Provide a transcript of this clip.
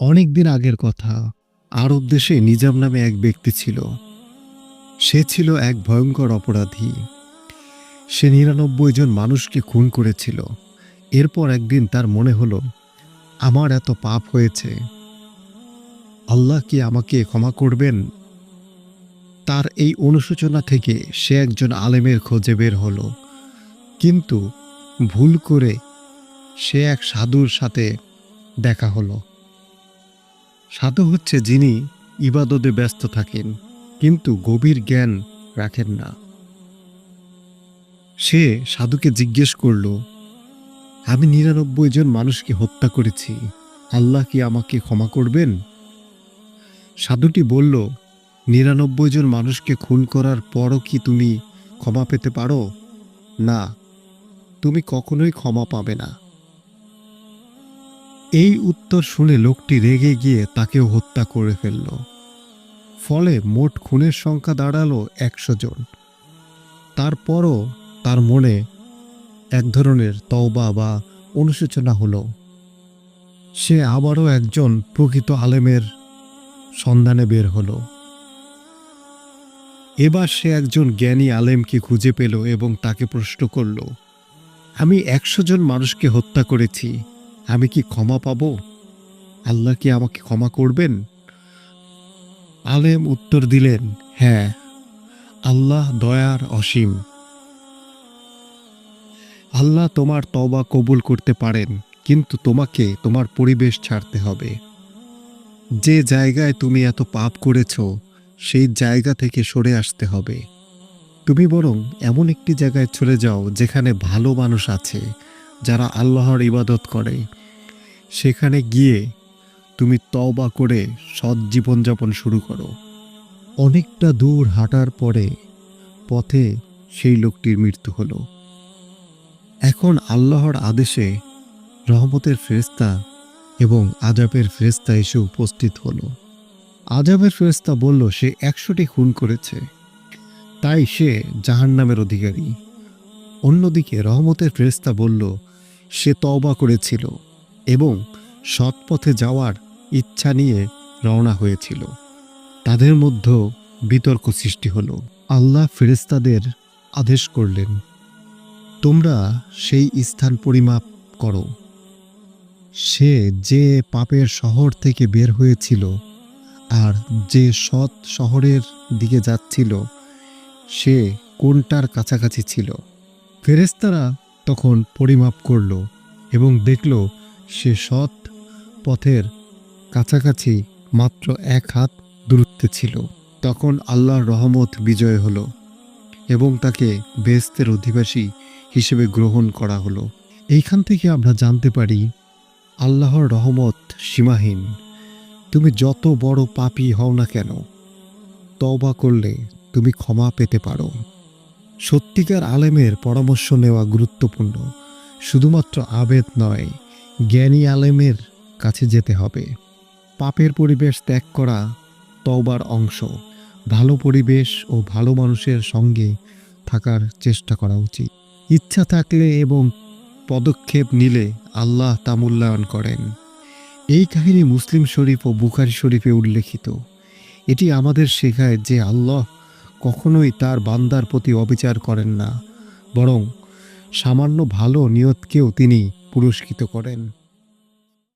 অনেক দিন আগের কথা। আরব দেশে নিজাম নামে এক ব্যক্তি ছিল। সে ছিল এক ভয়ঙ্কর অপরাধী। সে ৯৯ জন মানুষকে খুন করেছিল। এরপর একদিন তার মনে হলো, আমার এত পাপ হয়েছে, আল্লাহ কি আমাকে ক্ষমা করবেন? তার এই অনুশোচনা থেকে সে একজন আলেমের খোঁজে বের হলো। কিন্তু ভুল করে সে এক সাধুর সাথে দেখা হলো। সাধু হচ্ছে যিনি ইবাদতে ব্যস্ত থাকেন কিন্তু গভীর জ্ঞান রাখেন না। সে সাধুকে জিজ্ঞেস করল, আমি ৯৯ জন মানুষকে হত্যা করেছি, আল্লাহ কি আমাকে ক্ষমা করবেন? সাধুটি বলল, ৯৯ জন মানুষকে খুন করার পরও কি তুমি ক্ষমা পেতে পারো? না, তুমি কখনোই ক্ষমা পাবে না। এই উত্তর শুনে লোকটি রেগে গিয়ে তাকেও হত্যা করে ফেলল। ফলে মোট খুনের সংখ্যা দাঁড়ালো ১০০ জন। তারপরও তার মনে এক ধরনের তওবা বা অনুশোচনা হলো। সে আবারও একজন প্রকৃত আলেমের সন্ধানে বের হলো। এবার সে একজন জ্ঞানী আলেমকে খুঁজে পেল এবং তাকে প্রশ্ন করল, আমি ১০০ জন মানুষকে হত্যা করেছি, আমি কি ক্ষমা পাব? আল্লাহ কি আমাকে ক্ষমা করবেন? আলেম উত্তর দিলেন, হ্যাঁ, আল্লাহ দয়ার অসীম। আল্লাহ তোমার তওবা কবুল করতে পারেন, কিন্তু তোমাকে তোমার পরিবেশ ছাড়তে হবে। যে জায়গায় তুমি এত পাপ করেছ সেই জায়গা থেকে সরে আসতে হবে। তুমি বরং এমন একটি জায়গায় চলে যাও যেখানে ভালো মানুষ আছে, যারা আল্লাহর ইবাদত করে। সেখানে গিয়ে তুমি তওবা করে সৎ জীবনযাপন শুরু করো। অনেকটা দূর হাঁটার পরে পথে সেই লোকটির মৃত্যু হলো। এখন আল্লাহর আদেশে রহমতের ফেরেশতা এবং আযাবের ফেরেশতা এসে উপস্থিত হলো। আযাবের ফেরেশতা বলল, সে ১০০টি খুন করেছে, তাই সে জাহান্নামের অধিকারী। অন্যদিকে রহমতের ফেরেশতা বলল, সে তওবা করেছিল এবং সৎ পথে যাওয়ার ইচ্ছা নিয়ে রওনা হয়েছিল। তাদের মধ্যে বিতর্ক সৃষ্টি হলো। আল্লাহ ফেরেশতাদের আদেশ করলেন, তোমরা সেই স্থান পরিমাপ করো। সে যে পাপের শহর থেকে বের হয়েছিল আর যে সৎ শহরের দিকে যাচ্ছিল, সে কোনটার কাছাকাছি ছিল? ফেরেশতারা তখন পরিমাপ করল এবং দেখল সে সৎ পথের কাছাকাছি মাত্র ১ হাত দূরত্বে ছিল। তখন আল্লাহর রহমত বিজয় হলো এবং তাকে বেহেশতের অধিবাসী হিসেবে গ্রহণ করা হলো। এইখান থেকে আমরা জানতে পারি, আল্লাহর রহমত সীমাহীন। তুমি যত বড় পাপী হও না কেন, তওবা করলে তুমি ক্ষমা পেতে পারো। সত্যিকার আলেমের পরামর্শ নেওয়া গুরুত্বপূর্ণ। শুধুমাত্র আবেদ নয়, জ্ঞানী আলেমের কাছে যেতে হবে। পাপের পরিবেশ ত্যাগ করা তওবার অংশ। ভালো পরিবেশ ও ভালো মানুষের সঙ্গে থাকার চেষ্টা করা উচিত। ইচ্ছা থাকলে এবং পদক্ষেপ নিলে আল্লাহ তা মূল্যায়ন করেন। এই কাহিনী মুসলিম শরীফ ও বুখারী শরীফে উল্লেখিত। এটি আমাদের শেখায় যে আল্লাহ কখনোই তার বান্দার প্রতি অবিচার করেন না, বরং সামান্য ভালো নিয়তকেও তিনি পুরস্কৃত করেন।